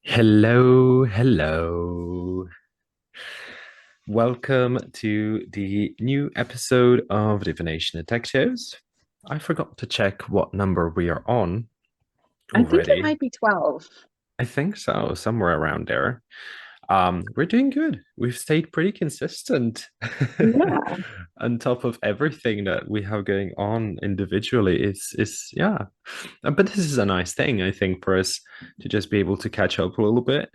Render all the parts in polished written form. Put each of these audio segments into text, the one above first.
Hello, hello. Welcome to the new episode of Divination Detectives. I forgot to check what number we are on I think it already. might be 12. I think so, somewhere around there. We're doing good. We've stayed pretty consistent Yeah. on top of everything that we have going on individually. It's yeah. But this is a nice thing, I think, for us to just be able to catch up a little bit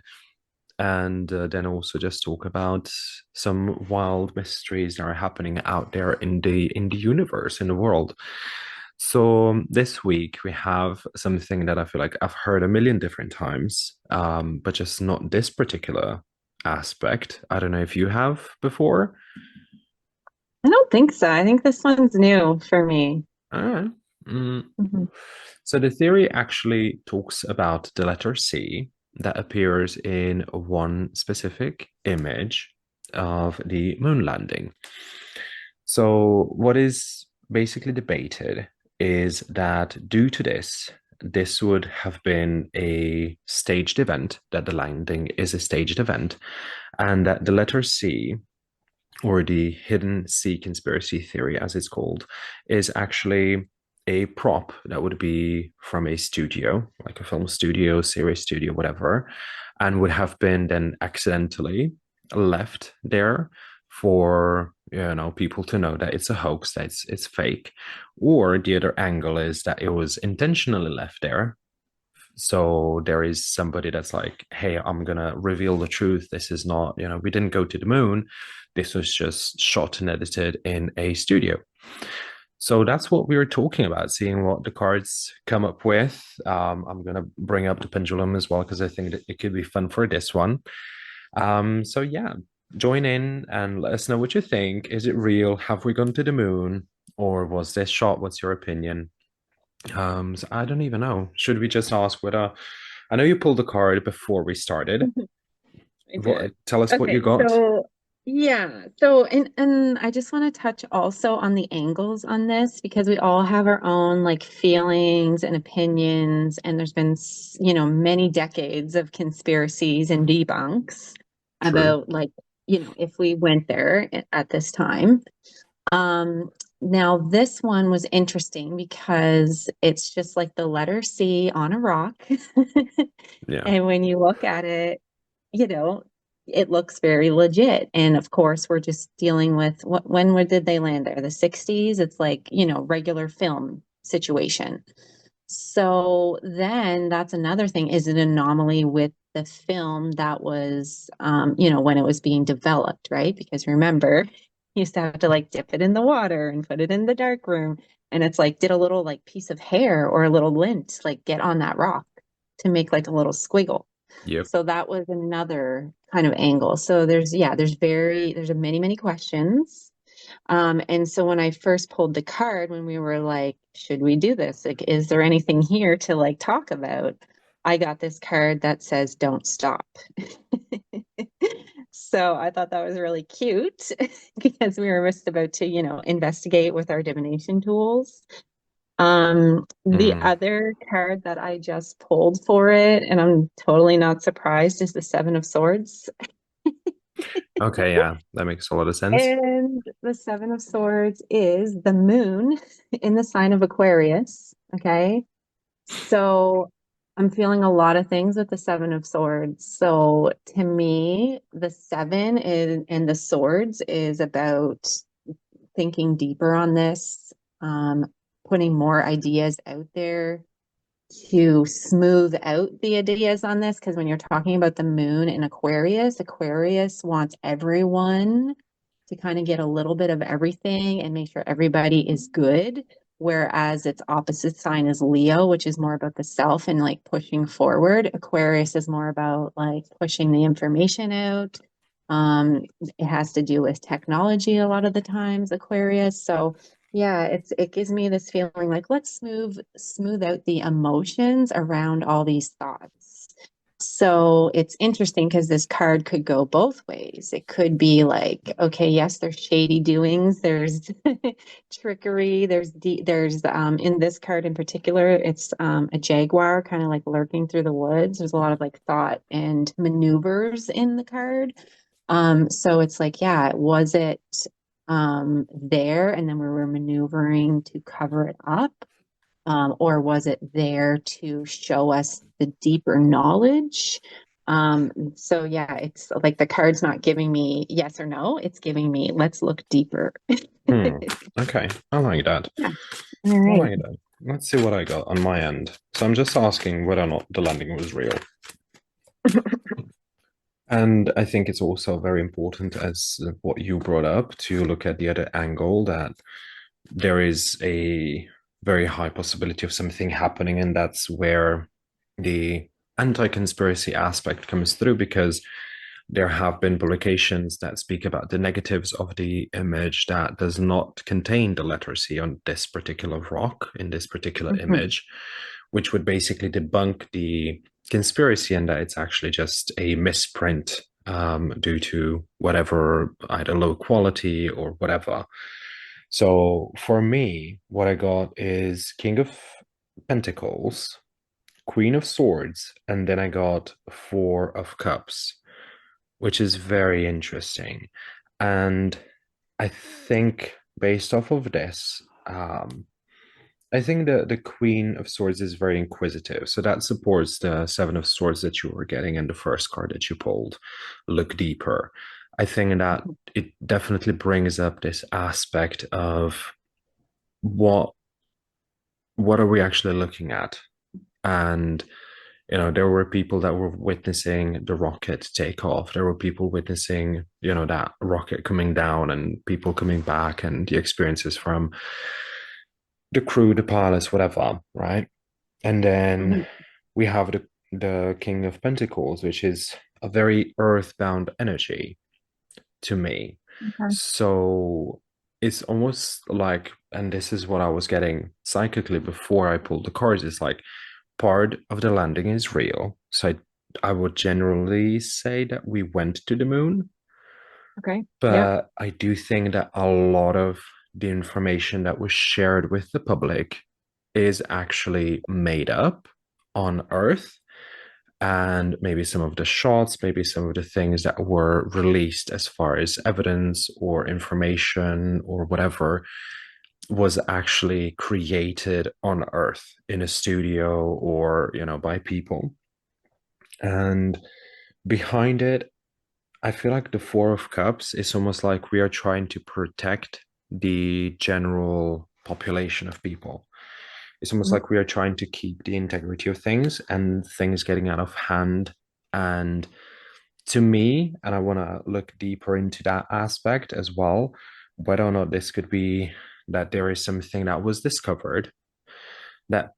and then also just talk about some wild mysteries that are happening out there in the universe, in the world. So this week we have something that I feel like I've heard a million different times, but just not this particular aspect. I don't know if you have before. I don't think so. I think this one's new for me. All right. Mm. Mhm. So the theory actually talks about the letter C that appears in one specific image of the moon landing. So what is basically debated is that due to this, this would have been a staged event, that the landing is a staged event, and that the letter C, or the hidden sea conspiracy theory, as it's called, is actually a prop that would be from a studio, like a film studio, series studio, whatever, and would have been then accidentally left there for people to know that it's a hoax, that it's fake. Or the other angle is that it was intentionally left there, so there is somebody that's like, hey, I'm gonna reveal the truth. This is not, we didn't go to the moon. This was just shot and edited in a studio. So that's what we were talking about, seeing what the cards come up with. I'm gonna bring up the pendulum as well because I think that it could be fun for this one. So yeah, join in and let us know what you think. Is it real? Have we gone to the moon? Or was this shot? What's your opinion? So I don't even know. Should we just ask whether I know you pulled the card before we started. Mhm. I What did. tell us what you Okay, got? so yeah, so and I just want to touch also on the angles on this because we all have our own like feelings and opinions, and there's been many decades of conspiracies and debunks True. about like if we went there at this time. Now this one was interesting because it's just like the letter C on a rock. Yeah. And when you look at it, you know, it looks very legit. And of course, we're just dealing with did they land there? The 60s? It's like, regular film situation. So then that's another thing is an anomaly with the film that was, when it was being developed, right? Because remember, you used to have to like dip it in the water and put it in the dark room. And it's like, did a little like piece of hair or a little lint like get on that rock to make like a little squiggle. Yep. So that was another kind of angle. So there's many, many questions. And so when I first pulled the card, when we were like, should we do this? Like, is there anything here to like talk about? I got this card that says, don't stop. So I thought that was really cute because we were just about to, investigate with our divination tools. The Mm. other card that I just pulled for it, and I'm totally not surprised, is the Seven of Swords. Okay, yeah, that makes a lot of sense. And the Seven of Swords is the moon in the sign of Aquarius. Okay. So I'm feeling a lot of things with the Seven of Swords. So to me, the seven is and the swords is about thinking deeper on this, putting more ideas out there to smooth out the ideas on this. Because when you're talking about the moon in Aquarius, Aquarius wants everyone to kind of get a little bit of everything and make sure everybody is good. Whereas its opposite sign is Leo, which is more about the self and like pushing forward. Aquarius is more about like pushing the information out. It has to do with technology a lot of the times, Aquarius. So yeah, it gives me this feeling like let's smooth out the emotions around all these thoughts. So it's interesting because this card could go both ways. It could be like, okay, yes, there's shady doings, there's trickery, there's in this card in particular, it's a jaguar kind of like lurking through the woods. There's a lot of like thought and maneuvers in the card. So it's like, yeah, was it there and then we were maneuvering to cover it up? Or was it there to show us the deeper knowledge? So yeah, it's like the card's not giving me yes or no, it's giving me let's look deeper. Hmm. Okay. I like that. Yeah. All I right. like that. Let's see what I got on my end. So I'm just asking whether or not the landing was real. And I think it's also very important, as what you brought up, to look at the other angle that there is a very high possibility of something happening, and that's where the anti-conspiracy aspect comes through, because there have been publications that speak about the negatives of the image that does not contain the letter C on this particular rock in this particular Mhm. image, which would basically debunk the conspiracy and that it's actually just a misprint due to whatever, either low quality or whatever. So for me, what I got is King of Pentacles, Queen of Swords, and then I got Four of Cups, which is very interesting. And I think based off of this, I think the Queen of Swords is very inquisitive. So that supports the Seven of Swords that you were getting in the first card that you pulled. Look deeper. I think that it definitely brings up this aspect of what what are we actually looking at? And there were people that were witnessing the rocket take off. There were people witnessing, that rocket coming down and people coming back and the experiences from the crew, the pilots, whatever, right? And then Mhm. we have the King of Pentacles, which is a very earthbound energy to me. Okay. So it's almost like, and this is what I was getting psychically before I pulled the cards, it's like part of the landing is real. So I would generally say that we went to the moon, Okay. Yep. but I do think that a lot of the information that was shared with the public is actually made up on Earth. And maybe some of the shots, maybe some of the things that were released as far as evidence or information or whatever was actually created on Earth in a studio or, by people. And behind it, I feel like the Four of Cups is almost like we are trying to protect the general population of people. It's almost Mhm. like we are trying to keep the integrity of things and things getting out of hand. And to me, and I want to look deeper into that aspect as well, whether or not this could be that there is something that was discovered that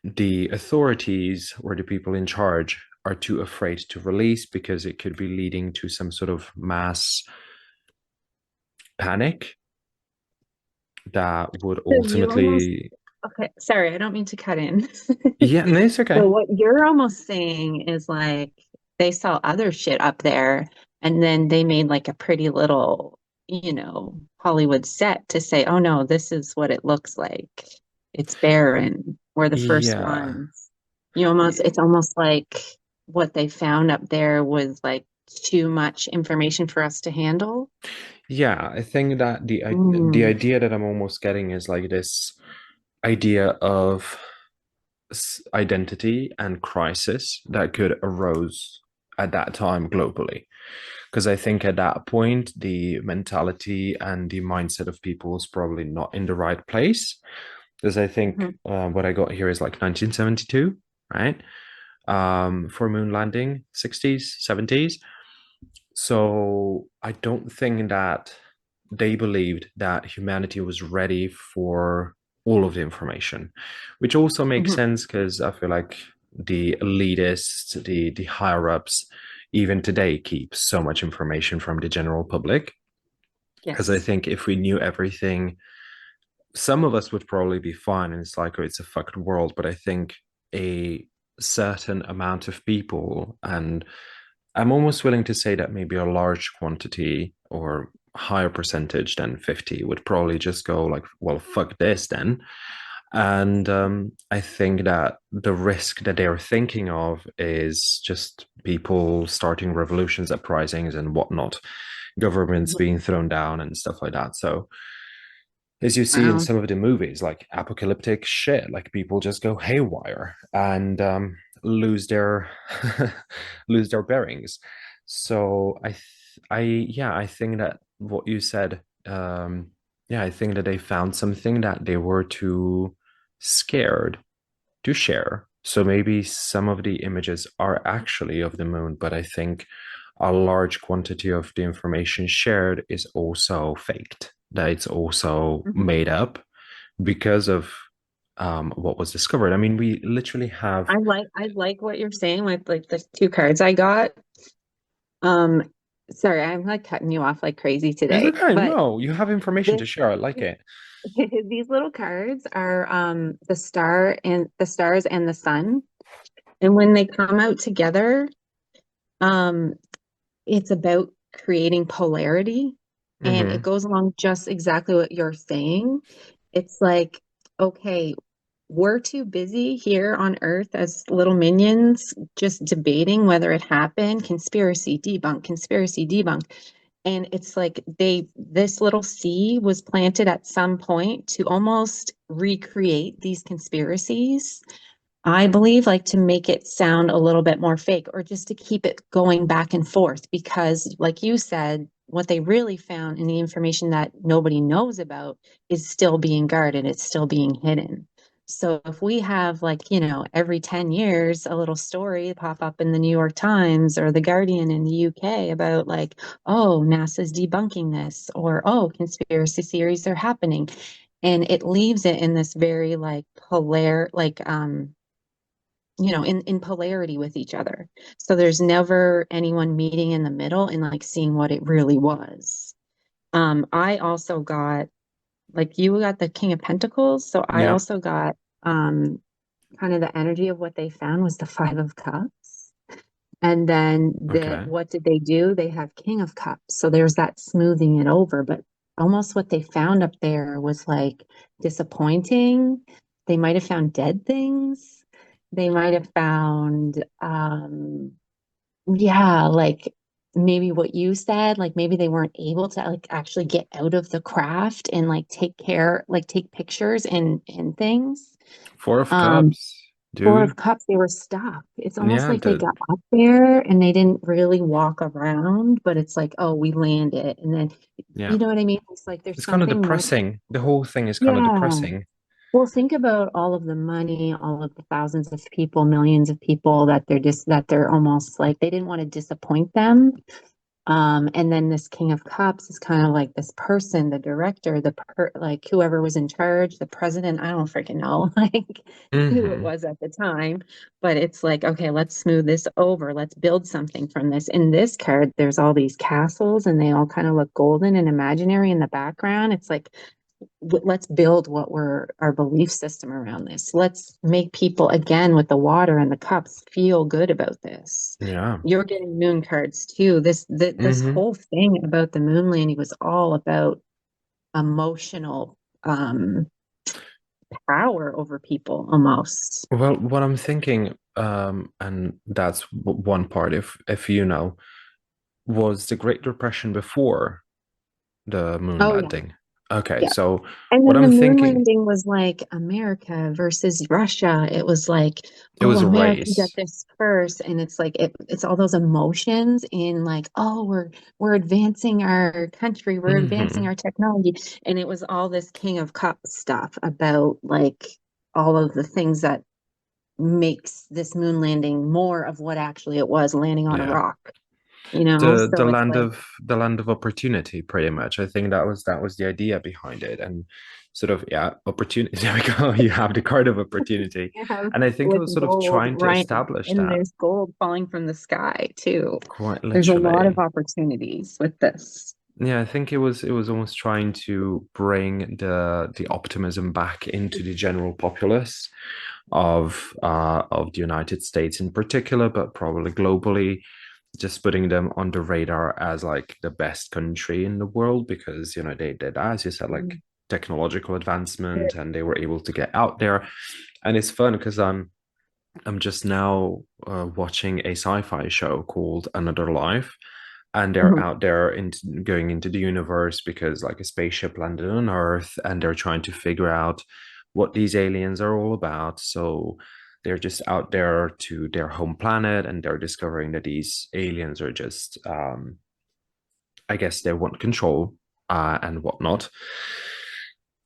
the authorities or the people in charge are too afraid to release because it could be leading to some sort of mass panic that would So you almost, ultimately. okay, sorry, I don't mean to cut in. Yeah, no, it's So okay. what you're almost saying is like they saw other shit up there and then they made like a pretty little, Hollywood set to say, oh no, this is what it looks like. It's barren. We're the first Yeah. ones. It's almost like what they found up there was like too much information for us to handle. Yeah, I think that the Mm, idea that I'm almost getting is like this idea of identity and crisis that could arose at that time globally. Because I think at that point, the mentality and the mindset of people was probably not in the right place. Because I think mhm, what I got here is like 1972, right? For moon landing, 60s, 70s. So I don't think that they believed that humanity was ready for all of the information, which also makes mhm. sense because I feel like the elitists, the higher ups, even today keep so much information from the general public. Because I Yes. think if we knew everything, some of us would probably be fine, and it's like, oh, it's a fucked world. But I think a certain amount of people, and I'm almost willing to say that maybe a large quantity or higher percentage than 50 would probably just go like, well, fuck this then. And I think that the risk that they're thinking of is just people starting revolutions, uprisings, and whatnot, governments being thrown down and stuff like that. So, as you see in Wow. some of the movies, like apocalyptic shit, like people just go haywire and lose their lose their bearings. So I think that what you said, yeah, I think that they found something that they were too scared to share. So maybe some of the images are actually of the moon, but I think a large quantity of the information shared is also faked, that it's also Mhm. made up because of what was discovered. I mean, we literally have. I like what you're saying with like the two cards I got. Um, sorry, I'm like cutting you off like crazy It's today, okay. but No, you have information this to share. I like it. these little cards are the stars and the sun. And when they come out together, um, it's about creating polarity. And it Hmm. goes along just exactly what you're saying. It's like, okay, we're too busy here on Earth as little minions just debating whether it happened, conspiracy debunk. And it's like this little seed was planted at some point to almost recreate these conspiracies. I believe, like, to make it sound a little bit more fake or just to keep it going back and forth because, like you said, what they really found in the information that nobody knows about is still being guarded, it's still being hidden. So if we have, like, every 10 years a little story pop up in the New York Times or the Guardian in the UK about, like, oh, NASA's debunking this, or oh, conspiracy theories are happening, and it leaves it in this very like polar like in polarity with each other. So there's never anyone meeting in the middle and like seeing what it really was. I also got, like, you got the King of Pentacles, so I Yeah. also got um kind of the energy of what they found was the Five of Cups. And then Okay. what did they do? They have King of Cups. So there's that smoothing it over, but almost what they found up there was like disappointing. They might have found dead things. They might have found yeah, like maybe what you said, like maybe they weren't able to like actually get out of the craft and like take pictures and things. Four of Um, Cups, Four of dude. Cups, they were stuck. It's almost Yeah, like they got up there and they didn't really walk around, but it's like, oh, we landed. And then, yeah. you know what I mean? It's like there's It's kind of something more. depressing. The whole thing is kind of Yeah. depressing. Well, think about all of the money, all of the thousands of people, millions of people that they're almost like they didn't want to disappoint them. And then this King of Cups is kind of like this person, the director, like whoever was in charge, the president, I don't freaking know, like who it Hmm. was at the time. But it's like, okay, let's smooth this over. Let's build something from this. In this card, there's all these castles and they all kind of look golden and imaginary in the background. It's like, let's build our belief system around this. Let's make people again with the water and the cups feel good about this. Yeah. You're getting moon cards too. This Hmm. whole thing about the moon landing was all about emotional power over people almost. Well, what I'm thinking, and that's one part, if you know, was the Great Depression before the moon Oh yeah. landing. Okay, Yeah. so And what then the I'm moon thinking, landing was like America versus Russia. It was like, it oh, was a America got race. this first. And it's like it's all those emotions in like, oh, we're advancing our country, we're advancing Hmm. our technology. And it was all this King of Cups stuff about like all of the things that makes this moon landing more of what actually it was, landing on a Yeah. rock, The So it's land like, of opportunity, pretty much. I think that was the idea behind it, and sort of, yeah, opportunity. There we go. You have the card of opportunity, yeah, and I think it with was sort of gold, trying to right? establish And that there's gold falling from the sky too. quite There's a lot of literally. opportunities with this. Yeah, I think it was almost trying to bring the optimism back into the general populace. of the United States in particular, but probably globally, just putting them on the radar as like the best country in the world because they did, as you said, like Mm. technological advancement, and they were able to get out there. And it's fun because I'm just now watching a sci-fi show called Another Life, and they're Mhm. out there going into the universe because like a spaceship landed on Earth, and they're trying to figure out what these aliens are all about. So they're just out there to their home planet, and they're discovering that these aliens are just, I guess, they want control and whatnot.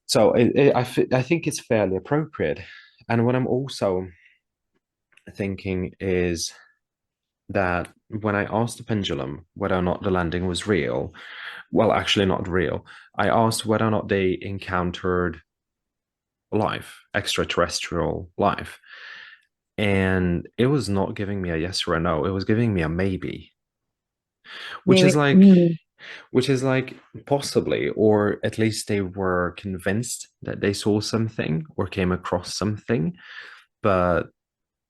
So I think it's fairly appropriate. And what I'm also thinking is that when I asked the pendulum whether or not the landing was real, well, actually not real, I asked whether or not they encountered life, extraterrestrial life. And it was not giving me a yes or a no. It was giving me a maybe, which is Maybe. like, Mm. which is like possibly, or at least they were convinced that they saw something or came across something, but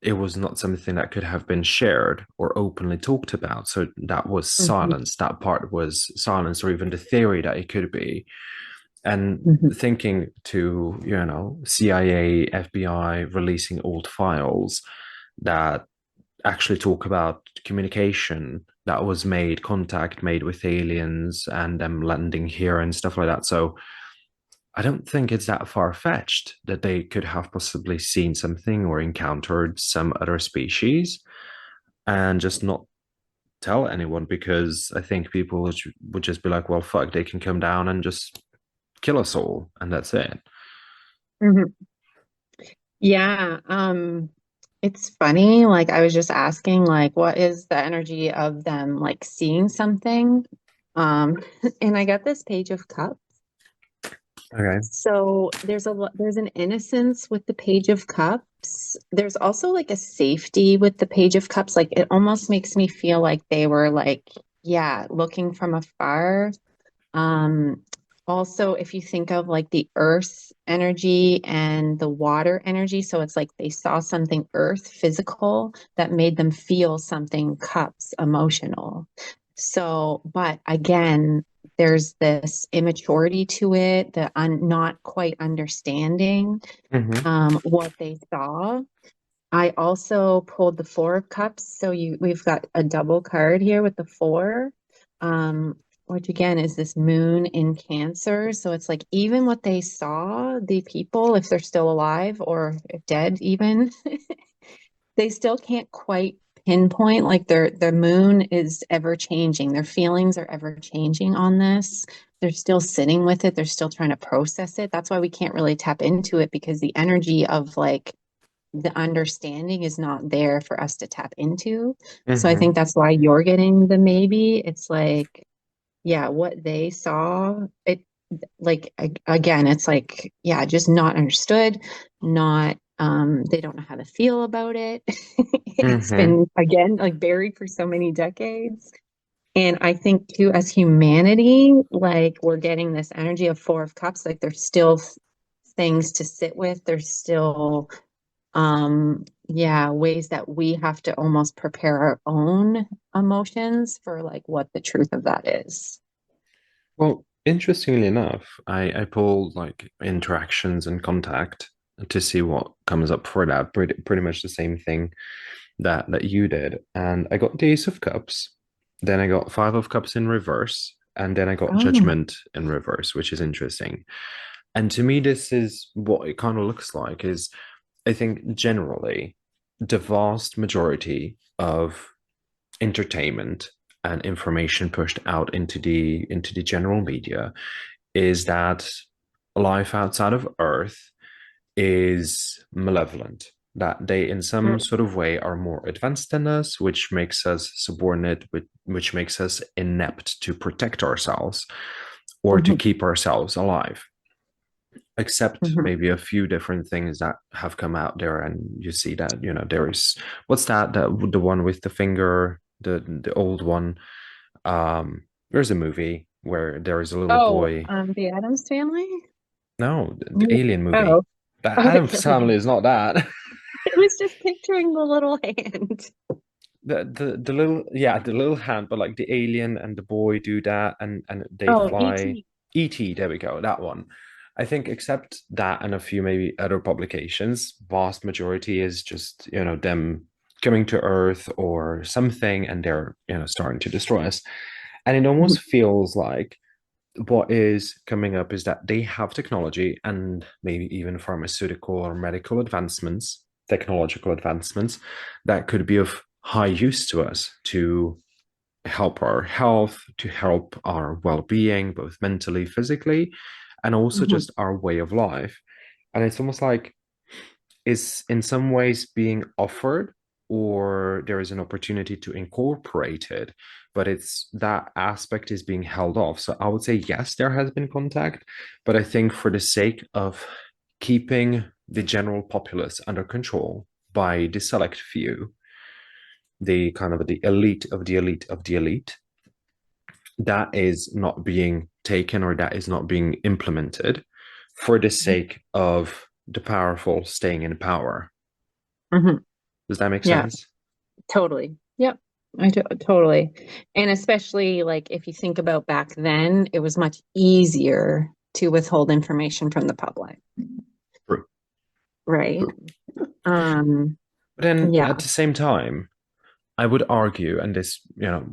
it was not something that could have been shared or openly talked about. So that was Mhm. silence. That part was silence, or even the theory that it could be. And Mhm. thinking to, CIA, FBI releasing old files that actually talk about communication that was made, contact made with aliens and them landing here and stuff like that. So I don't think it's that far fetched that they could have possibly seen something or encountered some other species and just not tell anyone, because I think people would just be like, well, fuck, they can come down and just kill us all, and that's it. Mhm. Yeah, it's funny. Like I was just asking, like, what is the energy of them like seeing something? Um, and I got this page of cups. Okay. So there's an innocence with the page of cups. There's also like a safety with the page of cups. Like it almost makes me feel like they were like, yeah, looking from afar. Um, Also, if you think of like the earth energy and the water energy, so it's like they saw something earth physical that made them feel something cups emotional. So, but again, there's this immaturity to it, the not quite understanding Mm-hmm. what they saw. I also pulled the Four of Cups. So we've got a double card here with the four, um, which again is this moon in Cancer. So it's like even what they saw, the people, if they're still alive or if dead even, they still can't quite pinpoint. Like their moon is ever changing. Their feelings are ever changing on this. They're still sitting with it. They're still trying to process it. That's why we can't really tap into it because the energy of like the understanding is not there for us to tap into. So I Mm-hmm. think that's why you're getting the maybe. It's like, yeah, what they saw, it like again, it's like, yeah, just not understood, not they don't know how to feel about it. It's Mm-hmm. been again like buried for so many decades. And I think too, as humanity, like we're getting this energy of Four of Cups, like there's still things to sit with. There's still yeah, ways that we have to almost prepare our own emotions for like what the truth of that is. Well, interestingly enough, I pulled like interactions and contact to see what comes up for that. Pretty much the same thing that you did. And I got the Ace of Cups, then I got Five of Cups in reverse, and then I got Oh. Judgment in reverse, which is interesting. And to me, this is what it kind of looks like, is I think generally the vast majority of entertainment and information pushed out into the general media is that life outside of Earth is malevolent, that they in some Mm. sort of way are more advanced than us, which makes us subordinate, which makes us inept to protect ourselves or to Mhm. keep ourselves alive, except Mhm. maybe a few different things that have come out there. And you see that, there is, what's that, the one with the finger, the old one. There's a movie where there is a little Oh, boy. the Addams Family? No, the Mm. alien movie. Oh, That oh, Adam's okay. Family is not that. It was just picturing the little hand. The little, yeah, the little hand, but like the alien and the boy do that, and they Oh, fly. ET. E.T., there we go, that one. I think except that and a few maybe other publications, vast majority is just, them coming to Earth or something, and they're, starting to destroy us. And it almost feels like what is coming up is that they have technology and maybe even pharmaceutical or medical advancements, technological advancements that could be of high use to us to help our health, to help our well being, both mentally, physically, and also Mhm. just our way of life. And it's almost like is in some ways being offered, or there is an opportunity to incorporate it, but it's that aspect is being held off. So I would say yes, there has been contact, but I think for the sake of keeping the general populace under control by the select few, the kind of the elite of the elite of the elite, that is not being taken, or that is not being implemented for the sake of the powerful staying in power. Mhm. Does that make Yeah, sense? totally. Yep. Totally. And especially like if you think about back then, it was much easier to withhold information from the public, True. right? True. Um, But then yeah. at the same time, I would argue, and this,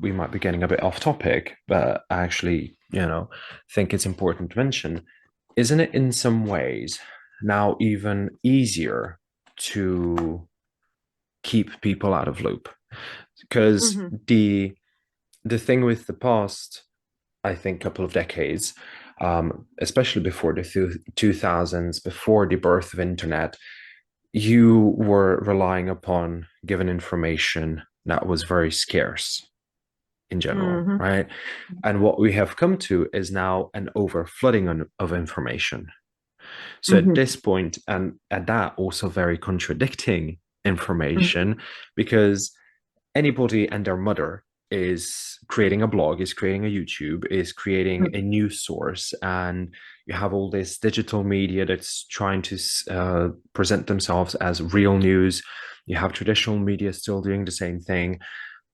we might be getting a bit off topic, but I actually, think it's important to mention, isn't it in some ways now even easier to keep people out of loop? Because Hmm. the thing with the past, I think, couple of decades, especially before the 2000s, before the birth of internet, you were relying upon given information that was very scarce in general, Hmm. right? And what we have come to is now an overflooding of information. So at Hmm. this point, and at that, also very contradicting Hmm. information, because anybody and their mother is creating a blog, is creating a YouTube, is creating a news source, and you have all this digital media that's trying to present themselves as real news. You have traditional media still doing the same thing,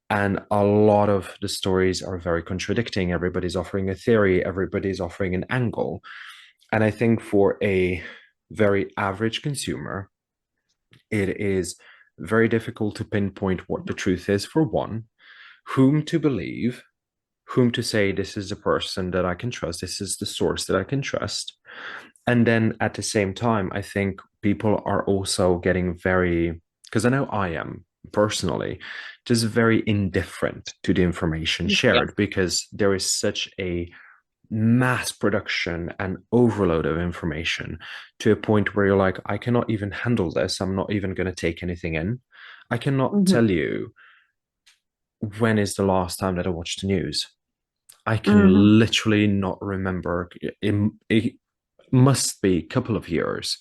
and a lot of the stories are very contradicting. Everybody's offering a theory, everybody's offering an angle, and I think for a very average consumer, it is very difficult to pinpoint what the truth is, for one, whom to believe, whom to say this is the person that I can trust, this is the source that I can trust. And then at the same time, I think people are also getting very, because I know I am personally, just very indifferent to the information Yeah. shared, because there is such a mass production and overload of information to a point where you're like, I cannot even handle this. I'm not even going to take anything in. I cannot Hmm. tell you when is the last time that I watched the news. I Hmm. can literally not remember. It must be a couple of years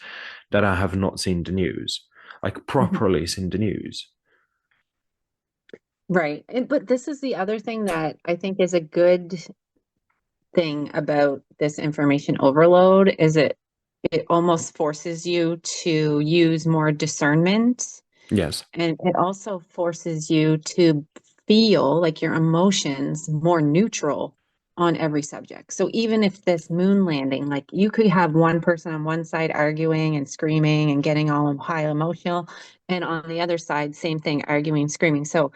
that I have not seen the news, like Hmm. properly seen the news. Right. But this is the other thing that I think is a good thing about this information overload is it almost forces you to use more discernment, Yes. and it also forces you to feel like your emotions more neutral on every subject. So even if this moon landing, like you could have one person on one side arguing and screaming and getting all high emotional, and on the other side, same thing, arguing, screaming. So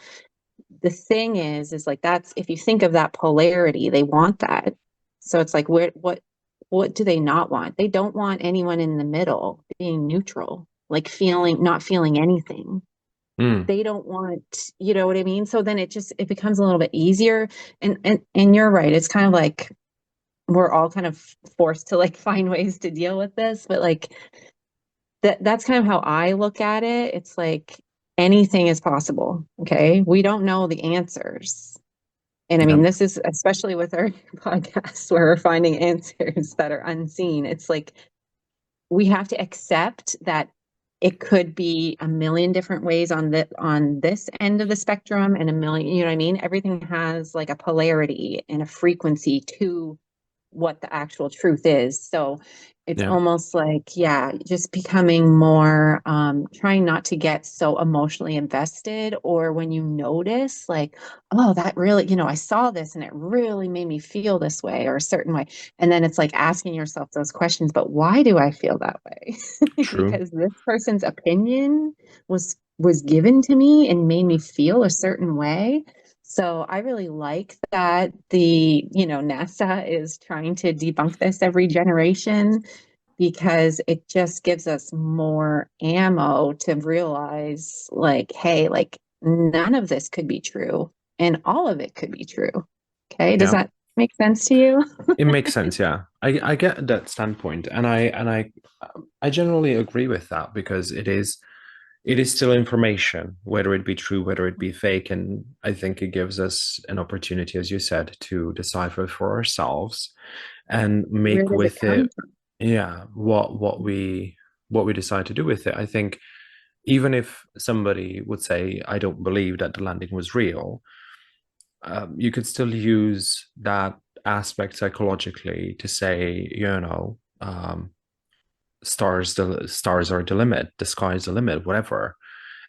the thing is like that's if you think of that polarity, they want that. So it's like what do they not want? They don't want anyone in the middle being neutral, like feeling not feeling anything. Mm, They don't want, you know what I mean? So then it becomes a little bit easier. And you're right. It's kind of like we're all kind of forced to like find ways to deal with this, but like that's kind of how I look at it. It's like anything is possible. Okay. We don't know the answers. And I yeah. mean, this is especially with our podcast where we're finding answers that are unseen. It's like we have to accept that it could be a million different ways on this end of the spectrum and a million, you know what I mean? Everything has like a polarity and a frequency to what the actual truth is. So It's Yeah, almost like, yeah, just becoming more, trying not to get so emotionally invested, or when you notice, like, oh, that really, I saw this and it really made me feel this way or a certain way. And then it's like asking yourself those questions, but why do I feel that way? true. Because this person's opinion was given to me and made me feel a certain way. So I really like that NASA is trying to debunk this every generation, because it just gives us more ammo to realize, like, hey, like, none of this could be true and all of it could be true. Okay, does Yeah, that make sense to you? it makes sense. Yeah, I get that standpoint, and I generally agree with that because it is still information, whether it be true, whether it be fake, and I think it gives us an opportunity, as you said, to decipher for ourselves and Where make did it with come it, yeah, what we decide to do with it. I think even if somebody would say, I don't believe that the landing was real, you could still use that aspect psychologically to say, stars are the limit, the sky is the limit, whatever,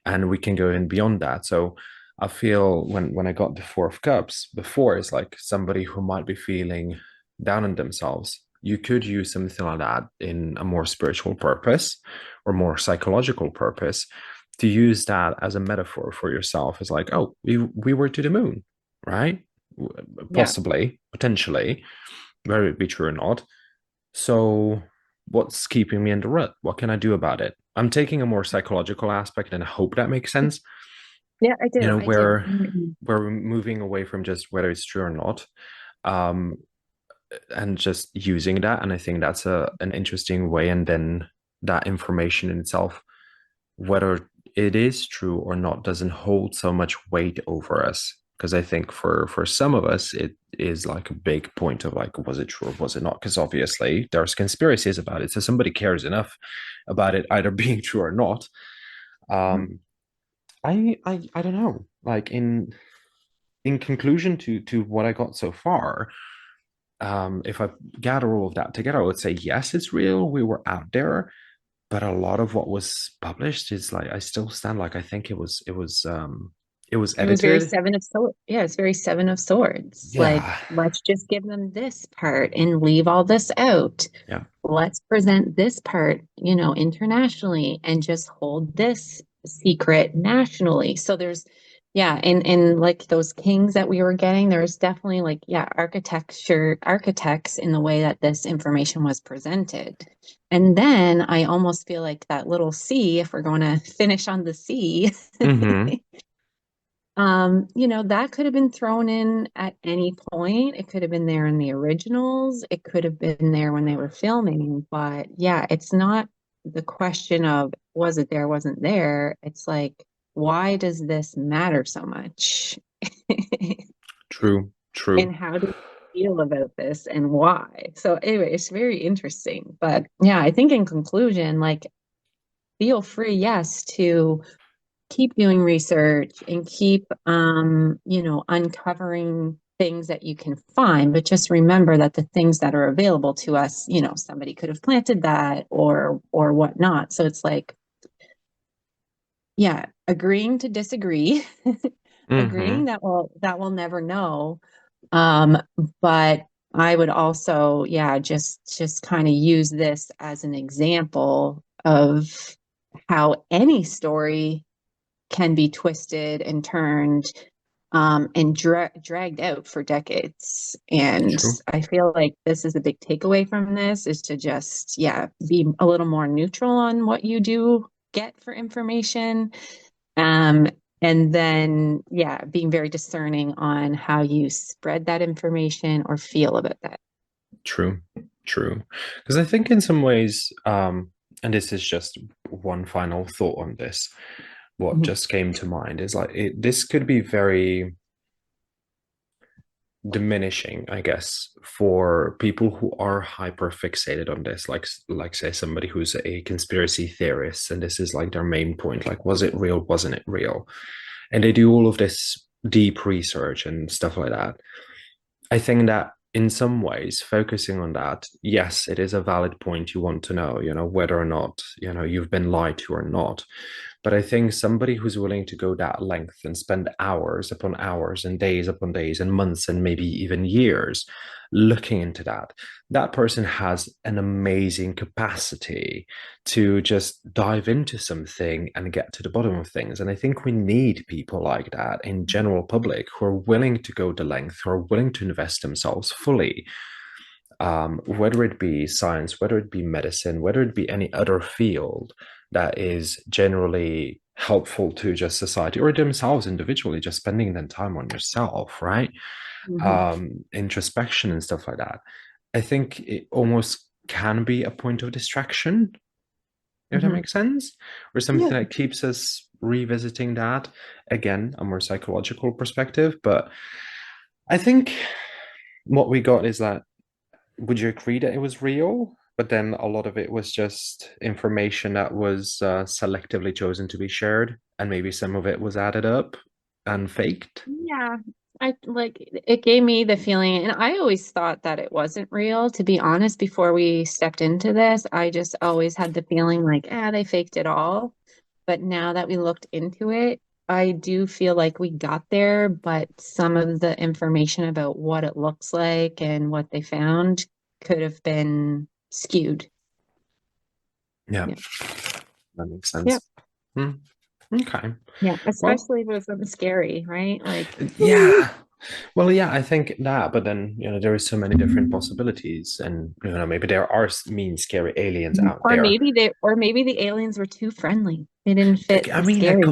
and we can go in beyond that. So I feel when I got the Four of Cups before, it's like somebody who might be feeling down on themselves. You could use something like that in a more spiritual purpose or more psychological purpose, to use that as a metaphor for yourself. It's like, oh, we were to the moon, right? Yeah. Possibly, potentially, whether it be true or not. So what's keeping me in the rut? What can I do about it? I'm taking a more psychological aspect, and I hope that makes sense. Yeah, I You do. know, I do. where where we're moving away from just whether it's true or not, um, and just using that. And I think that's an interesting way. And then that information in itself, whether it is true or not, doesn't hold so much weight over us. Because I think for some of us, it is like a big point of like, was it true or was it not? Because obviously there's conspiracies about it, so somebody cares enough about it either being true or not. Um, I don't know. Like in conclusion to what I got so far, if I gather all of that together, I would say yes, it's real. We were out there, but a lot of what was published is like, I still stand like, I think it was It was very edited. seven of swords. Yeah, it's very seven of swords. Like, Yeah, let's just give them this part and leave all this out. yeah, Let's present this part, internationally, and just hold this secret nationally. So yeah, and like those kings that we were getting, there's definitely, like, yeah, architects in the way that this information was presented. And then I almost feel like that little C, if we're going to finish on the C, mm-hmm, that could have been thrown in at any point. It could have been there in the originals. It could have been there when they were filming. But yeah, it's not the question of was it there, wasn't there. It's like, why does this matter so much? true, true. And how do you feel about this and why? So anyway, it's very interesting. But yeah, I think in conclusion, like, feel free, yes, to keep doing research and keep uncovering things that you can find, but just remember that the things that are available to us, somebody could have planted that or whatnot. So it's like, yeah, agreeing to disagree, agreeing Mm-hmm, that we'll never know. um but I would also, yeah, just kind of use this as an example of how any story can be twisted and turned, and dragged out for decades. And true, I feel like this is a big takeaway from this, is to just, yeah, be a little more neutral on what you do get for information. Um, and then, yeah, being very discerning on how you spread that information or feel about that. true, true. Because I think in some ways, and this is just one final thought on this, what Mhm. just came to mind is like, this could be very diminishing, I guess, for people who are hyper fixated on this, like say somebody who's a conspiracy theorist, and this is like their main point, like, was it real, wasn't it real? And they do all of this deep research and stuff like that. I think that in some ways, focusing on that, yes, it is a valid point you want to know, whether or not, you've been lied to or not. But I think somebody who's willing to go that length and spend hours upon hours and days upon days and months and maybe even years looking into that, that person has an amazing capacity to just dive into something and get to the bottom of things. And I think we need people like that in general public who are willing to go the length, who are willing to invest themselves fully, whether it be science, whether it be medicine, whether it be any other field that is generally helpful to just society or themselves individually, just spending their time on yourself, right? Mhm. Introspection and stuff like that. I think it almost can be a point of distraction, if that Mhm. makes sense, or Yeah. something that keeps us revisiting that. Again, a more psychological perspective. But I think what we got is that, would you agree that it was real? But then a lot of it was just information that was selectively chosen to be shared, and maybe some of it was added up and faked. Yeah, I like it gave me the feeling, and I always thought that it wasn't real, to be honest, before we stepped into this. I just always had the feeling like, they faked it all. But now that we looked into it, I do feel like we got there, but some of the information about what it looks like and what they found could have been skewed. Yeah, Yeah. that makes Yeah. sense. Hmm. Okay. Yeah. Well, Especially if it was something scary, right? Like, yeah. Well, yeah, I think that, but then, there is so many different possibilities, and maybe there are mean, scary aliens out there. or maybe the aliens were too friendly. They didn't fit I the mean, scary.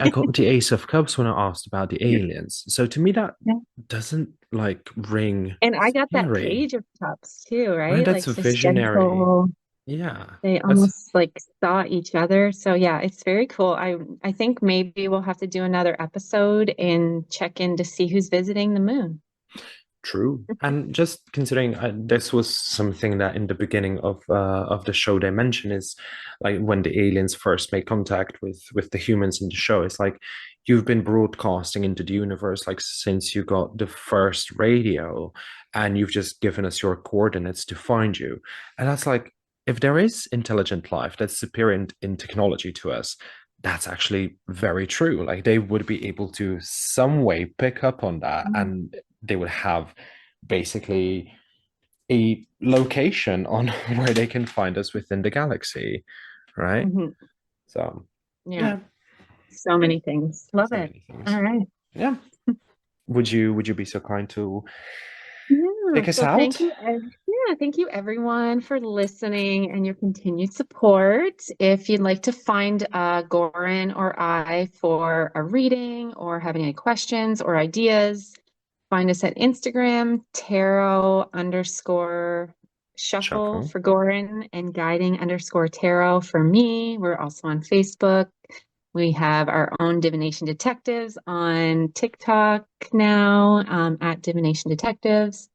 I got the Ace of Cups when I asked about the aliens. So to me, that Yeah. doesn't like ring And I got that scary, page of cups too, right? right? That's Like a just visionary. gentle. Yeah, They that's almost like saw each other. So yeah, it's very cool. I think maybe we'll have to do another episode and check in to see who's visiting the moon. true. And just considering this was something that in the beginning of the show they mentioned is like when the aliens first made contact with the humans in the show. It's like you've been broadcasting into the universe like since you got the first radio, and you've just given us your coordinates to find you. And that's like, if there is intelligent life that's superior in technology to us, that's actually very true. Like they would be able to some way pick up on that, Mm. and they would have basically a location on where they can find us within the galaxy, right? Mhm. So, Yeah, yeah, so many things. Love so it. many things. All right. Yeah. Would you be so kind to Yeah, take us so thank out? you. Yeah, thank you everyone for listening and your continued support. If you'd like to find Goran or I for a reading or having any questions or ideas, find us at Instagram, tarot underscore shuffle Shuffle. for Goran and guiding underscore tarot for me. We're also on Facebook. We have our own divination detectives on TikTok now, at divination detectives,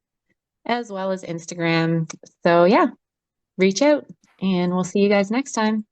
as well as Instagram. So yeah, reach out and we'll see you guys next time.